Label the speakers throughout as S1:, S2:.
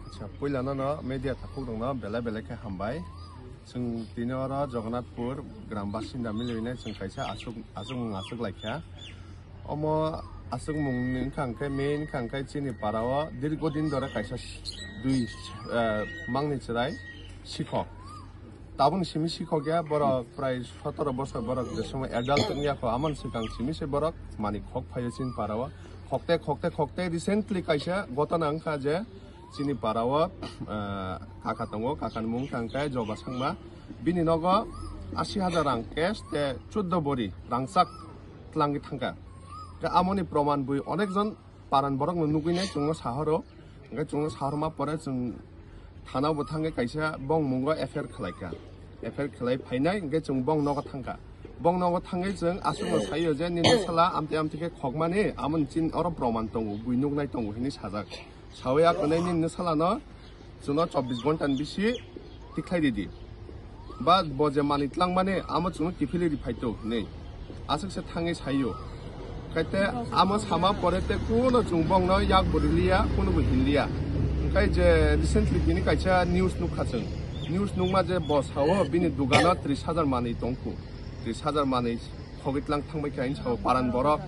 S1: আচ্ছা পয়লানো ন মিডিয়া থাকুক দङ बेले बेले के हामबाय जों दिनर जगन्नाथपुर ग्राम बासिन्दा मिलैनाय जों खायसे आसुक लायखा अम आसुक मुंनि खांखे मेन खांखे चिनि पाराव दीर्घदिन धरे खायसे दुइ मांनि चिराय शिक्षक ताबुन सिमि शिक्षकया बरक प्राय 17 বছর बरक जे समय एडल्ट नियाखौ आमन सिगां सिमि से बरक मानि खक फायो चिन पाराव खकते रिसेंटली खायसे घटना अंखा जे चिनि पाराव काका दङ काकानि मुं खांखे जबा सांमा बिनि नग 80,000 रां केस ते 14 बरि रांसाक tlanggi थांगा दा आमनि प्रमाण बुइ अनेक जन पारान बरक नुगुइनाय जों साहरो ओंखाय जों साहरमा परे जों थानाव थांगे खायसे बं मुंग एफआईआर खलायका एफआईआर खलाय फायनाय ओंखाय जों बं नग थांगा बं नग थांगे जों आसुनो सायो जे निने साला आमते खगमाने आमन चिन अर प्रमाण दङ बुइ नुगनाय दङ हिनि साजाक सावया कनै निने सालानो जोंना 24 घन्टानि बिसि तिख्लायदिदि बा बजे मानि tlang माने आमो जों किफिलिरि फाइतो नै आसुकसे थांगे सायो खायते आमो सामा परेते कुनो जों बं न याक बरिलिया कुनो हिलिया ओंखाय जे रिसेंटली बिनि खायसे निउस नुखाजों निउस नुमा जे बस हावो बिनि दुगाना 30,000 मानि दंखु 30,000 मानि खगितलां थांबाय खायन साव पारान बरक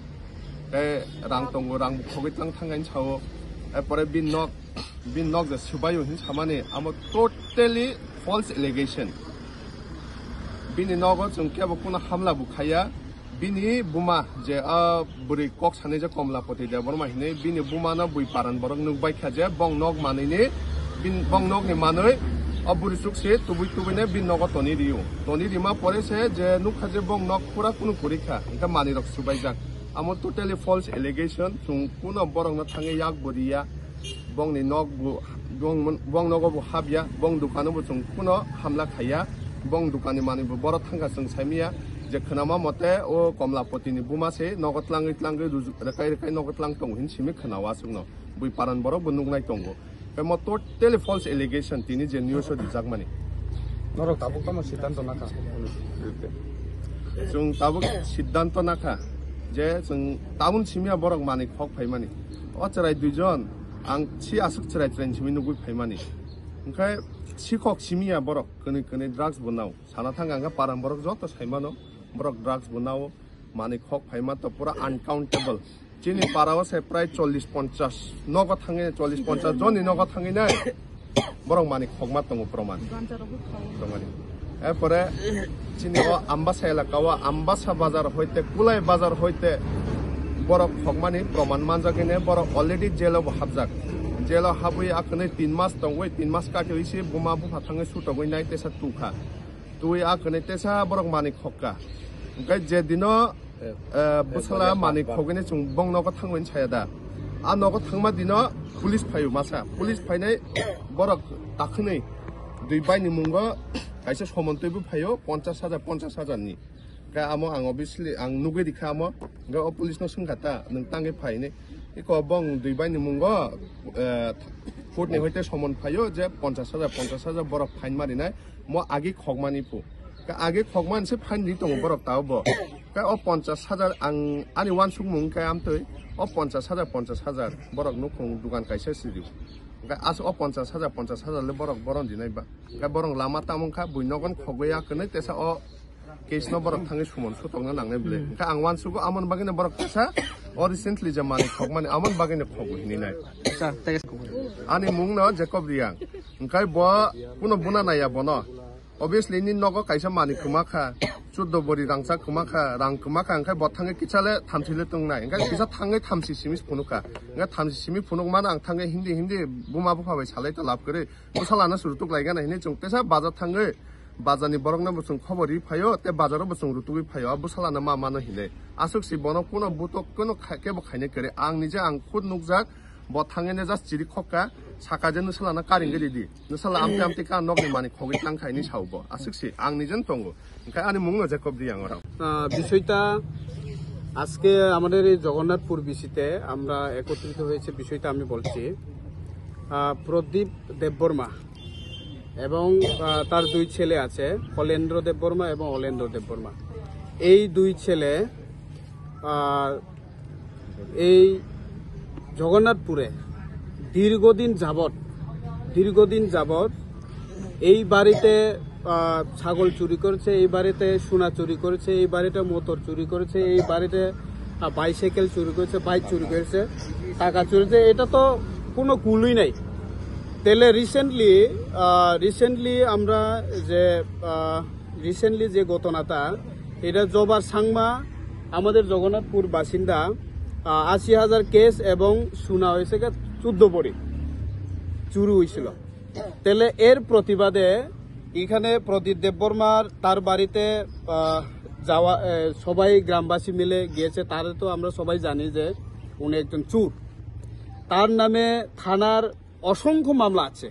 S1: ए रां दङ रां खगितलां थांगायन साव एपरे बिन नक जे सुबायो हिन सामाने आमो टोटली फल्स एलिगेशन बिनि नग जों केबो कुनो हमला बुखाया बिनि बुमा जे बुरि कक सानै जे कमलापति दे बरमा हिनै बिनि बुमा न बुइ पारान बरक नुबाय खाजे बं नग मानैनि बिन बं नग नि मानै बुरि सुकसे तुबुइने बिन नग तनि रिमा परे से जे नुखाजे बं नग पुरा कुनो कुरिखा ओंका मानि रक सुबाय जाक आमो टोटली फल्स एलिगेशन जों कुनो बरक न थांगे याक बुरिया बं नि नग बं नग बु हाबिया बं दुकानो बु जों कुनो हमला खाया बं दुकानि मानि बु बर थांगा जों साइमिया जे खोनामा मते ओ कमलापतिनि बुमासे नगतलांगै रेखाय नगतलां दङ हिन सिमि खोनावा सुनो बुइ पारान बर बुनुगनाय दङ म टोटली फल्स एलिगेशन तिनि जे निउस दिजाक माने
S2: नरक ताबुक तम सिद्धांत नाका
S1: जों ताबुक सिद्धांत नाका जे जों ताबुन सिमिया बरक माने खक फायमानि अचराय दुइजन आं छि आसुक चराय ट्रेन सिमि नुगुइ फायमानि ओंखाय शिक्षक सिमिया बरक कनै ड्राग्स बनाव साना थांगा पारान बरक जत साइमानो बरक ड्राग्स बनाव माने खक फायमा तो पूरा अनकाउंटेबल चिनि पाराव से प्राय 40-50 नग थांगे 40-50 जनि नग थांगे नै बरक माने खगमा दङ प्रमाण प्रमाण एपरे चिनि आम्बासा एलाकावा आम्बासा बाजार होइते कुलाय बाजार होइते बरक खगमानि प्रमाण मानजागेने बरक अलरेडी जेलाव हाबजाक जेला हाबुई आखने 3 मास दंगै 3 मास काटे इसे बुमा बुफा थाङै सुटगै नाय तेसा तुखा तुइ आखने तेसा बरक मानि खक्का ओंखाय जे दिनो बुसला मानि खगैने जों बं नग थांगैन सायादा आ नग थांमा दिनो पुलिस फायो मासा पुलिस फायनाय बरक दाखनै दुइ बायनि मुंग खायसे समन्तयबो फायो 50,000 नि गा आमो आं अबियसलि आं नुगै दिखा आमो गा पुलिस न संगाता नों तांगे फायने इको बं दुइ बायनि मुंग फुट ने होइते समन फायो जे 50,000 बरक फाइन मारिनाय म आगे खगमानि फु का आगे खगमान से फाइन नि दङ बरक तावबो का 50,000 आं आनि वान सुक मुं का आमतै 50,000 बरक नुखं दुकान कायसे सिदिउ का आस 50,000 ले बरक बरन दिनाय बा का बरं लामा तामंखा बुइनगन खगैया कनै तेसा केस न बरक थाङै सुमन सुतंनो नांनाय बले का आं वान सुको आमन बागैनो बरक तेसा रिसेंटली जे माने खगमानि आमन बागैनो खगु हिनिनाय आनि मुं न जेकब रियां ओंखाय ब कुनो बुना नाया बनो obviously नि नग कायसा मानि खोमाखा 14 बरि रांसा खोमाखा रां खोमाखा ओंखाय बथाङै किचाले थामसिले तंनाय ओंखाय किसा थाङै थामसि सिमिस फुनुखा ओंखाय थामसि सिमि फुनुक मान आं थाङै हिन्दी बुमा बुफाबाय सालाय त लाब करे उसालाना सुरुतुक लायगाना हिनि जों तेसा बाजार थाङै बाजारनि बरकना बुसुं खबरि फायो ते बाजाराव बुसुं रुतुगै फायो बुसालाना मा मानो हिले आसुकसि बनो कुनो बुतक कुनो केबो खायने करे आं निजे आं खुद नुकजाक ब थाङैने जास्ट चिरि खक्का साकाजे नसालाना कारिंगे दिदि नसाला आमते का नगनि माने खगै तांखायनि सावबो आसुकसि आं निजन तंगो ओंखाय आनि मुं जेकब रियां ওরা
S2: বিষয়টা আজকে আমাদের এই জগন্নাথপুর বিসিতে আমরা একত্রিত হয়েছে বিষয়টা আমি বলছি প্রদীপ দেববর্মা এবং তার দুই ছেলে আছে কলেন্দ্র দেববর্মা এবং অলেন্দ্র দেববর্মা এই দুই ছেলে এই জগন্নাথপুরে দীর্ঘদিন যাবত দীর্ঘদিন যাবৎ এই বাড়িতে ছাগল চুরি করেছে, এই বাড়িতে সোনা চুরি করেছে, এই বাড়িতে মোটর চুরি করেছে, এই বাড়িতে বাইসাইকেল চুরি করেছে, বাইক চুরি করেছে, টাকা চুরি করেছে, এটা তো কোনো কুলই নাই। তাহলে রিসেন্টলি আমরা যে ঘটনাটা, এটা জবার সাংমা আমাদের জগন্নাথপুর বাসিন্দা ৮০,০০০ কেস এবং সোনা হয়েছে 14 ভরি চুরি হয়েছিল। তাহলে এর প্রতিবাদে এখানে প্রদীপ দেববর্মার তার বাড়িতে যাওয়া, সবাই গ্রামবাসী মিলে গিয়েছে। তার তো আমরা সবাই জানি যে উনি একজন চোর। তার নামে থানার অসংখ্য মামলা আছে,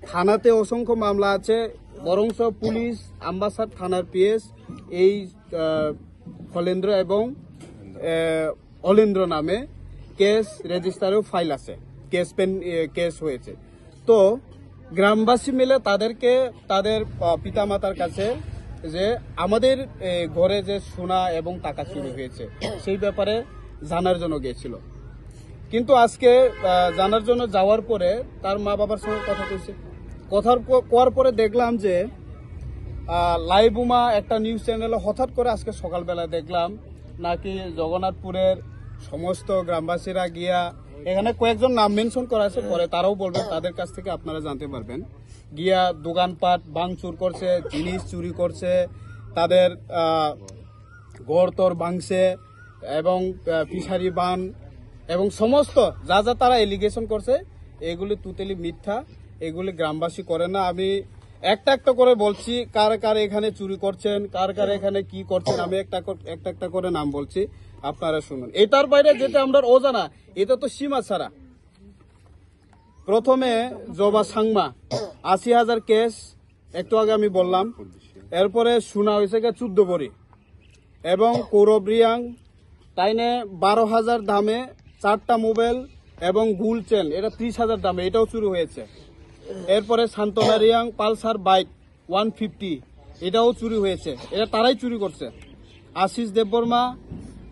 S2: থানাতে অসংখ্য মামলা আছে, বরংস পুলিশ আম্বাসার থানার পিএস এই ফলেন্দ্র এবং অলেন্দ্র নামে কেস রেজিস্টারেও ফাইল আছে, কেস হয়েছে। তো গ্রামবাসী মিলে তাদেরকে তাদের পিতামাতার কাছে যে আমাদের ঘরে যে সোনা এবং টাকা চুরি হয়েছে সেই ব্যাপারে জানার জন্য গিয়েছিল। কিন্তু আজকে জানার জন্য যাওয়ার পরে তার মা বাবার সঙ্গে কথা কইছে, কথা কোয়ার পরে দেখলাম যে লাইভুমা একটা নিউজ চ্যানেলে হঠাৎ করে আজকে সকালবেলা দেখলাম নাকি জগন্নাথপুরের সমস্ত গ্রামবাসীরা গিয়া, এখানে কয়েকজন নাম মেনশন করা আছে, পরে তারাও বলবেন, তাদের কাছ থেকে আপনারা জানতে পারবেন, গিয়া দোকানপাট ভাঙচুর করছে, জিনিস চুরি করছে, তাদের গড়তর ভাঙছে এবং ফিশারি বান এবং সমস্ত যা যা তারা এলিগেশন করছে এগুলি টোটালি মিথ্যা, এগুলি গ্রামবাসী করে না। আমি একটা একটা করে বলছি কার কার এখানে চুরি করছেন, কার কার এখানে কি করছেন, আমি একটা করে নাম বলছি, আপনারা শুনুন। এটার বাইরে যেটা আমরা অজানা, এটা তো সীমা ছাড়া। প্রথমে জবা সাংমা ৮০,০০০ কেস, একটু আগে আমি বললাম। এরপরে সোনা হয়েছে 14 ভরি এবং কৌরব রিয়াং তাইনে 12,০০০ দামে 4টা মোবাইল এবং গুল চেন, এটা 30,০০০ দামে, এটাও চুরি হয়েছে। এরপরে সান্তনা রিয়াং পালসার বাইক 150, এটাও চুরি হয়েছে, এটা তারাই চুরি করছে। আশিস দেববর্মা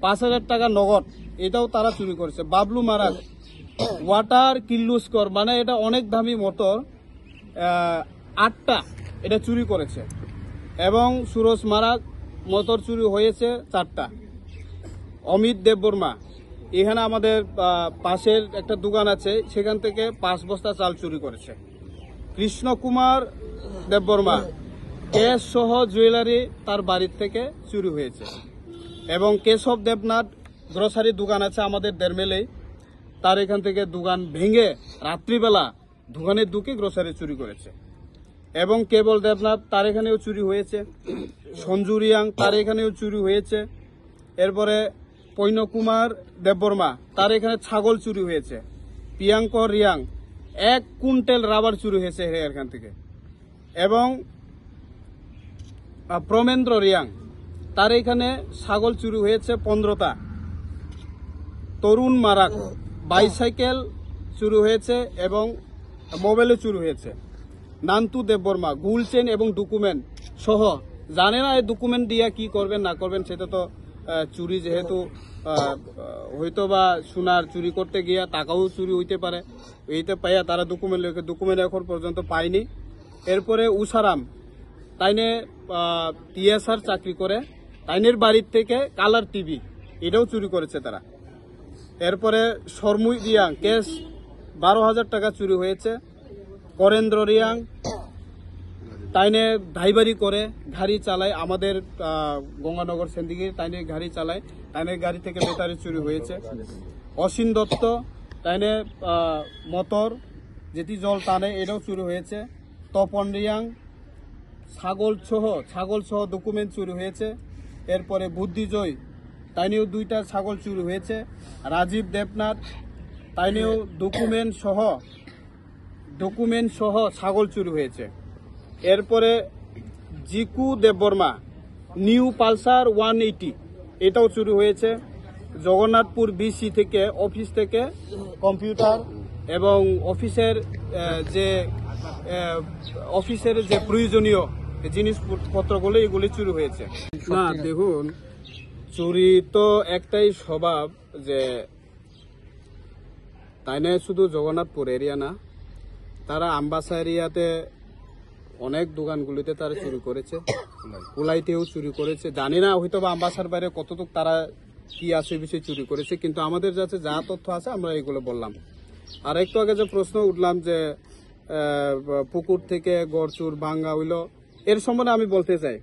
S2: 5,000 টাকা নগদ, এটাও তারা চুরি করেছে। বাবলু মারাক ওয়াটার কিল্লুস্কর, মানে এটা অনেক দামি মোটর 8টা, এটা চুরি করেছে। এবং সুরজ মারাক মোটর চুরি হয়েছে 4টা। অমিত দেববর্মা, এখানে আমাদের পাশের একটা দোকান আছে, সেখান থেকে 5 বস্তা চাল চুরি করেছে। কৃষ্ণ কুমার দেববর্মা কেস সহ জুয়েলারি তার বাড়ির থেকে চুরি হয়েছে। এবং কেশব দেবনাথ গ্রোসারি দোকান আছে আমাদের দেড়মেলেই, তার এখান থেকে দোকান ভেঙে রাত্রিবেলা দোকানে ঢুকে গ্রোসারি চুরি করেছে। এবং কেবল দেবনাথ তার এখানেও চুরি হয়েছে। সঞ্জু রিয়াং তার এখানেও চুরি হয়েছে। এরপরে পৈন কুমার দেববর্মা তার এখানে ছাগল চুরি হয়েছে। প্রিয়াঙ্কর রিয়াং 1 কুইন্টাল রাবার চুরি হয়েছে এখান থেকে। এবং প্রমেন্দ্র রিয়াং তার এখানে ছাগল চুরি হয়েছে 15টা। তরুণ মারাক বাইসাইকেল চুরি হয়েছে এবং মোবাইলও চুরি হয়েছে। নান্তু দেববর্মা গুল চেন এবং ডকুমেন্ট সহ, জানে না এই ডকুমেন্ট দিয়ে কি করবেন না করবেন, সেটা তো চুরি, যেহেতু হয়তো বা সোনার চুরি করতে গিয়া টাকাও চুরি হইতে পারে, এইতে পাইয়া তারা ডকুমেন্ট এখন পর্যন্ত পায়নি। এরপরে উষারাম তাইনে টিএসআর চাকরি করে, তাইনের বাড়ির থেকে কালার টিভি এটাও চুরি করেছে তারা। এরপরে শর্মুই রিয়াং কেস 12,000 টাকা চুরি হয়েছে। করেন্দ্র রিয়াং তাইনে ড্রাইভারি করে, গাড়ি চালায়, আমাদের গঙ্গানগর সেন্দিগির তাইনে গাড়ি চালায়, তাইনের গাড়ি থেকে ব্যাটারি চুরি হয়েছে। অসীম দত্ত তাইনে মোটর যেটি জল টানে, এটাও চুরি হয়েছে। তপন রিয়াং ছাগল সহ ডকুমেন্ট চুরি হয়েছে। এরপরে বুদ্ধিজয় তাইনেও 2টা ছাগল চুরি হয়েছে। রাজীব দেবনাথ তাইনেও ডকুমেন্ট সহ ছাগল চুরি হয়েছে। এরপরে জিকু দেববর্মা নিউ পালসার 180, এটাও চুরি হয়েছে। জগন্নাথপুর বিসি থেকে অফিস থেকে কম্পিউটার এবং অফিসের যে প্রয়োজনীয় জিনিসপত্রগুলো এগুলি চুরি হয়েছে। না দেখুন, চুরি তো একটাই স্বভাব, যে তাই না শুধু জগন্নাথপুর এরিয়া না, তারা আমবাসা এরিয়াতে অনেক দোকানগুলিতে তারা চুরি করেছে, কুলাইতেও চুরি করেছে। জানি না হয়তো বা আমবাসার বাইরে কতটুকু তারা কি আছে বিষয়ে চুরি করেছে, কিন্তু আমাদের কাছে যা তথ্য আছে আমরা এগুলো বললাম। আর একটু আগে যে প্রশ্ন উঠলাম যে পুকুর থেকে গড়চুর ভাঙ্গা হইল, এর সম্বন্ধে আমি বলতে চাই,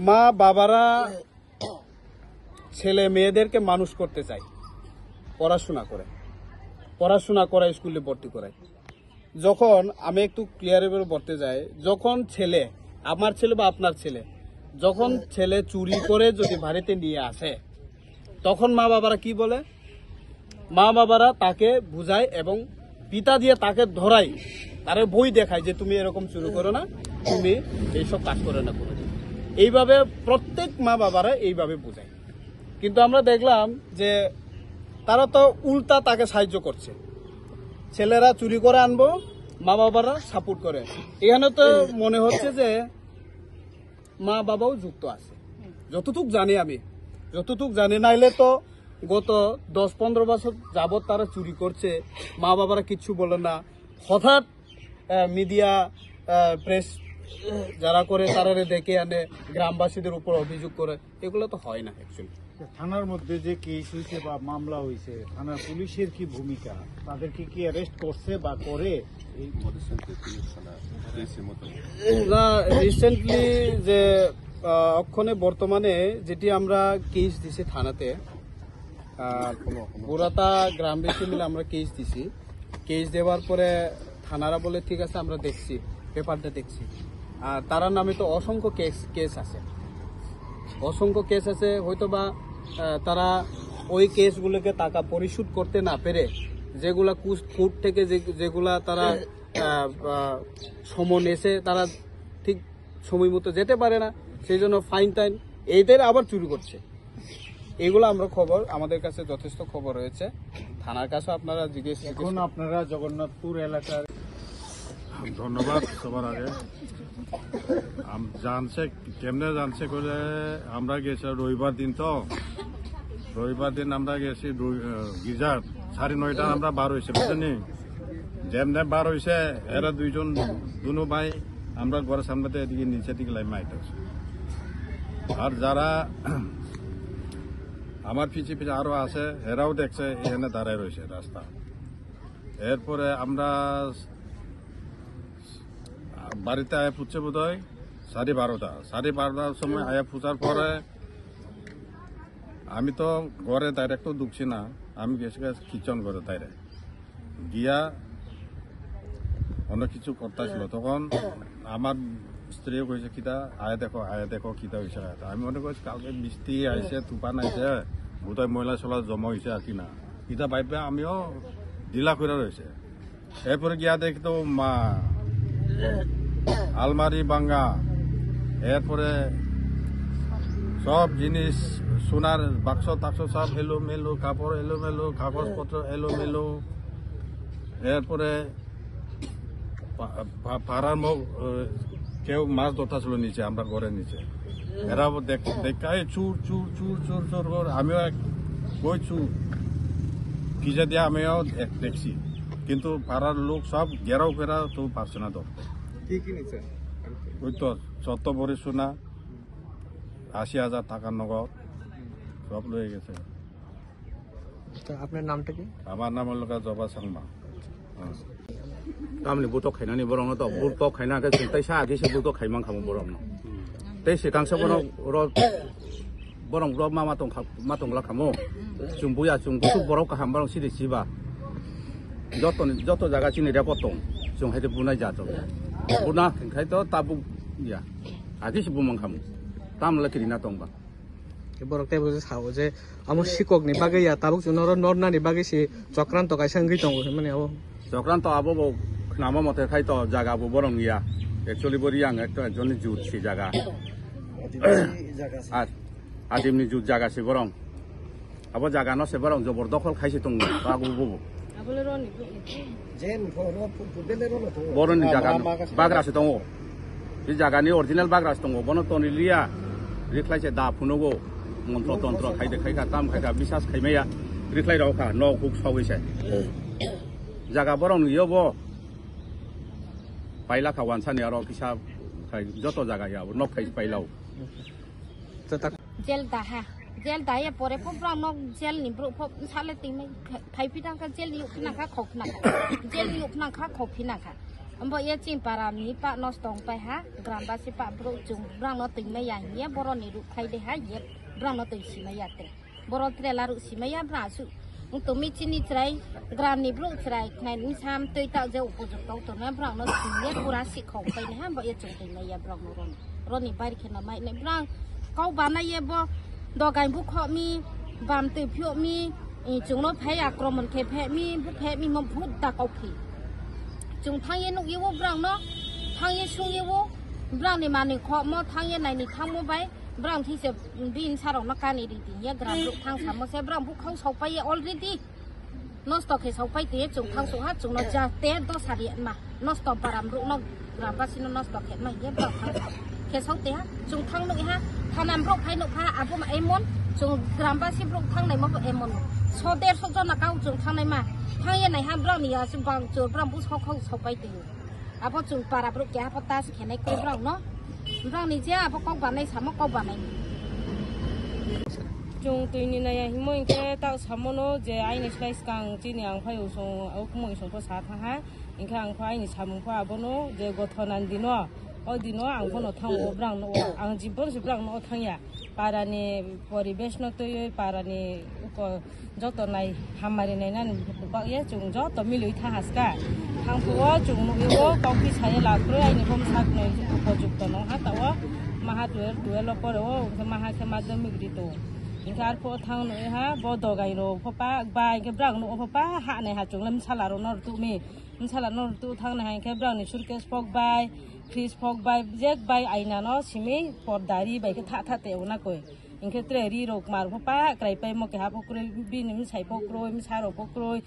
S2: মা বাবারা ছেলে মেয়েদেরকে মানুষ করতে চায়, পড়াশোনা করে স্কুলে ভর্তি করায়। যখন আমি একটু ক্লিয়ার বলতে যাই, যখন ছেলে, আমার ছেলে বা আপনার ছেলে, যখন ছেলে চুরি করে যদি বাড়িতে নিয়ে আসে, তখন মা বাবারা কি বলে? মা বাবারা তাকে বুঝায় এবং পিতা দিয়ে তাকে ধরায়, তারে বই দেখায় যে তুমি এরকম চুরি করো না, তুমি এইসব কাজ করে না করে। এইভাবে প্রত্যেক মা বাবারা এইভাবে বুঝায়। কিন্তু আমরা দেখলাম যে তারা তো উল্টা তাকে সাহায্য করছে। ছেলেরা চুরি করে আনবো, মা বাবারা সাপোর্ট করে। এখানে তো মনে হচ্ছে যে মা বাবাও যুক্ত আছে, যতটুক জানি, নাইলে তো গত 10-15 বছর যাবৎ তারা চুরি করছে, মা বাবারা কিচ্ছু বলে না। হঠাৎ মিডিয়া প্রেস যারা করে তারা ডেকে আনে, গ্রামবাসীদের উপর অভিযোগ করে, এগুলো তো হয় না অ্যাকচুয়ালি।
S3: থানার মধ্যে যে কেস হয়েছে বা মামলা হয়েছে, থানার পুলিশের কি ভূমিকা? তাদেরকে কি অ্যারেস্ট করছে বা করে?
S2: না, রিসেন্টলি যে অক্ষণে বর্তমানে যেটি আমরা কেস দিছি থানাতে, বুড়াতা গ্রামবাসী মিলে আমরা কেস দিছি। কেস দেওয়ার পরে থানারা বলে ঠিক আছে আমরা দেখছি, পেপারটা দেখছি। আর তার নামে তো অসংখ্য কেস আছে, হয়তো বা তারা ওই কেসগুলোকে টাকা পরিশোধ করতে না পেরে, যেগুলা কোর্ট থেকে যেগুলা তারা সমন এসে তারা ঠিক সময় মতো যেতে পারে না, সেই জন্য ফাইন টাইন এইদের আবার চুরি করছে। এগুলো আমরা আমাদের কাছে যথেষ্ট খবর রয়েছে, থানার কাছে আপনারা জিজ্ঞেস।
S3: এখন আপনারা জগন্নাথপুর এলাকার,
S4: ধন্যবাদ সবার আগে। কেমনে জানছে করে আমরা গেছি রবিবার দিন আমরা গেছি গিজার 9:30 আমরা বার হয়েছে, বুঝলেনি? যেমনে বার হয়েছে এরা দুনো ভাই আমরা ঘরের সামনে এদিকে নিচে দিকে লাই মাইতে আছে। আর যারা আমার পিছিয়ে আরো আছে, এরাও দেখছে এখানে দাঁড়ায় রয়েছে রাস্তা। এরপরে আমরা বাড়িতে আয়া পুজছে বোধ হয় 12:30 সময় আয়া পূজার পরে আমি তো ঘরে ডাইরেক্ট ঢুকছি না, আমি গেছি কিচেন ঘরে ডাইরেক্ট গিয়া অনেক কিছু করতেছিল। তখন আমার স্ত্রীও কইছে কিতা আয়া দেখো কিতা হয়েছে। আমি মনে করছি কালকে বৃষ্টি আইছে, তুফান আইছে, বোধহয় ময়লা চলা জমা হয়েছে আর কি না, কিতা ভাইবে আমিও ঢিলা করে রয়েছে। এরপরে গিয়া দেখি তো মা আলমারি ভাঙ্গা, এরপরে সব জিনিস সোনার বাক্স টাক্স সব এলোমেলো, কাপড় এলোমেলো, কাগজপত্র এলোমেলো। এরপরে পাড়ার কেউ মাছ ধরতেছিল নিচে, আমরা ঘরের নিচে। এরা দেখায় চুর চুর চুর চুর চুর কর। আমিও কইছু কি যে দিয়ে আমিও দেখছি, কিন্তু পাড়ার লোক সব ঘেরাও ফেরা তো পারছে না ধরতে। ওই তো 14 ভরি সোনা, 80,000 টাকার নগদ সব লয়ে গেছে।
S5: আপনার নামটা কি?
S4: আমার নাম হল জবা সাংমা।
S6: गामनि बुतो खाइनानै बरंनो तो बुतो खाइना के चिंताय सा आगे से बुतो खाइमां खामो बरंनो ते सिगांसो बरं ब्र मा तंगला खामो जों बुया जों बुतो बरं खाम बरं सिदि सिबा जत जागा चिनि रेपो दं जों हायदे बुनाय जातो बुना खाय तो ताबु या आगे से बुमां खामो ताम लाकिरिना दंबा
S5: बरकताय बुझे सावो जे आमो सिककनि बागै या ताबुक जुनर नरनानि बागै से चक्रान्त गायसांगै दं माने अब
S6: चक्रान्त आबो नामा मते खाय तो जागाबो बरं या एक्चुअली बोरी आं एकजननि जुट सि जागा आदिमनि जुट जागा से बरं आबो जागा न से बरं जबरदखल खायसे दं बागु बबो बरनि जागा बाग्रासे दङ बे जागानि अरिजिनेल बाग्रासे दङ बन तनिलिया रिख्लायसे दाफुनगो मन्त्र तन्त्र खायदे खायखा ताम खायखा बिसास खायमाया रिख्लाय रावखा न हुक सावैसे জায়গা বড় নুইব পাইলা খাওয়ান সানি আর কিসা যত জায়গায় নক খাই পাইলাও
S7: জেল দাহা জেল দায়ে পরে পব্রাং নক জেল নি ব্রু পব সালে তিমে ফাইপিটাকা জেল ইউকনাকা খকনাকা জেল ইউকনাকা খফিনাকা আমbo ye chin para mi pa nos tong pai ha gram ba si pa bro chung brang no ting me ya ye boro ni ru khai de ha ye brang no ting si me ya te boro tre la ru si me ya bra su ung to mi chini trai gram ni bro trai nai ni sam tei ta je upu ju to to na brang no si ye pura si khong pai ne ha bo ye chung ting me ya brang no ron ni pai khena mai ne brang kau ba na ye bo do gai bu kho mi bam te phyo mi chung no phai akroman khe phe mi bu phe mi mom phut ta kau phi chúng thang yên nục yêu brang nó thang yên sung yêu brang này mà này khó mà thang yên này thang mua bay brang thì sẽ bin sao nó can này đi nhé gram lúc thang sắm mà sẽ brang bút không sầu bay already nó stock cái sầu bay thì chúng thang số hát chúng nó ra té đó xả điện mà nó stock param lúc nó gram bác xin nó stock hết mà nhé brang cái sầu té chúng thang nữa ha thang nằm lúc hay nục ha à bố mà em muốn chúng gram bác xin lúc thang này mà em muốn số té số cho nó cao chúng thang này mà thang yên này ham brang này à chúng bằng chỗ brang bút không sầu bay thì à bố chúng para bút kia bố ta sẽ này cái brang nó brang này chứ à bố con bạn này sắm con bạn này
S8: chúng tôi nhìn này hình như cái tạo sắm nó giờ ai này slice càng chỉ này ăn phải ở trong ở cũng mọi trong sát ha những cái ăn phải này sắm qua bố nó giờ có thằng ăn đi nó ở đi nó ăn con nó thằng ở brang nó ăn chỉ bố chỉ brang nó thằng ya para này পরিবেশ nó tôi para này có যত নাই হামারে নাই না বাকি chúng যত মিলই থাহাসকা থাং পুও chúng nó yêu coffee ছাই লাগরে আইনি কম সাক নয় উপযুক্ত ন হাতাও মাহা দুয়ে লপরও মাহা খেমা দমিগ্রি তো ইনকার পো থাং নয় হা বদ গাইরো ফপা বাই কে ব্রাং নো ফপা হা নাই হা chúng lâm সালারো নর তুমি সালা নর তু থাং নাই কে ব্রাং ni সুরকেস ফক বাই ফ্রিজ ফক বাই জেক বাই আইনা ন সিমি পর্দারি বাই কে থা তেও না কই इनके त्रेरी रोक मार पा क्राइ पे मके हा पक्रोय बिनिम साइ पक्रोय मिसारो पक्रोय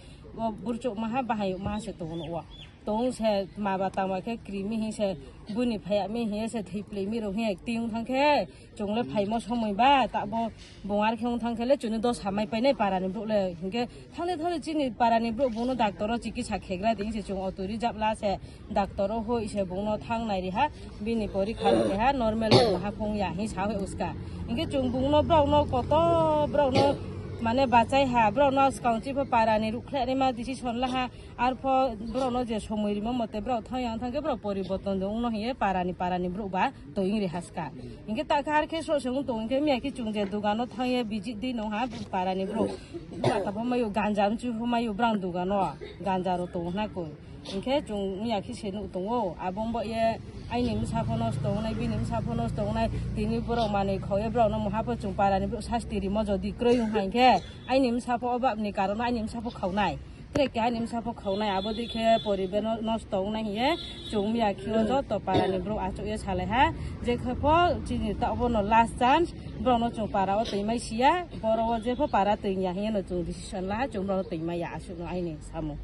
S8: बुरचो महा बाहाय महा से तो नो तो से माबा तामा के क्रीमी हे से बुनि फाया मे हे से थैप्ले mi रो हे तिं थांखे जोंले फाइमो समयबा ताबो बंगार खें थांखेले जुने दस हामाय पाइनाय पारानि ब्रुले हिंके थांले थांले जिनि पारानि ब्रु बोनो डाक्टर चिकित्सा खेग्रा दिं से जों अतुरि जाबला से डाक्टर होय से बोनो थांनाय रि हा बिनि परीक्षा रि हा नॉर्मल हा फंग या हि सावे उसका इनके जों बोनो ब्राउनो कत ब्राउनो माने बाचाय हा ब्राउनो काउन्टि फ पारानि रुख्लानि मा डिसिसन लाहा आर फ ब्राउनो जे समयरि म मते ब्राउ थाया थांगे ब्राउ परिवर्तन जों न हिए पारानि ब्रु बा तो इंग्रि हासका इनके ताखार के सोसों तो इनके मियाकि चुंजे दुगानो थाये बिजि दि न हा पारानि ब्रु ताबो मायो गांजाम चु मायो ब्रां दुगानो गांजारो तो ना को इनके जों मियाकि सेनु दङो आबंबो ये आइनि मुसाफनस दङनाय बिनि मुसाफनस दङनाय दिनि ब्रौ माने खये ब्राउनो महाबो जों पारानि ब्रु सास्तिरि म जदि क्रय हाइके आइनि मुसाफो अबाबनि कारण आइनि मुसाफो खावनाय ट्रेक आइनि मुसाफो खावनाय आबो दिखे परिबेन नष्ट दङनाय हिए जों मियाकि ज तो पारानि ब्रु आचुए साले हा जे खफो चिनि ताबो न लास्ट चान्स ब्राउनो जों पाराव तैमाय सिया बरव जेफो पारा तैया हिए न जों डिसिसन ला जों ब्राउनो तैमाय आसु आइनि सामु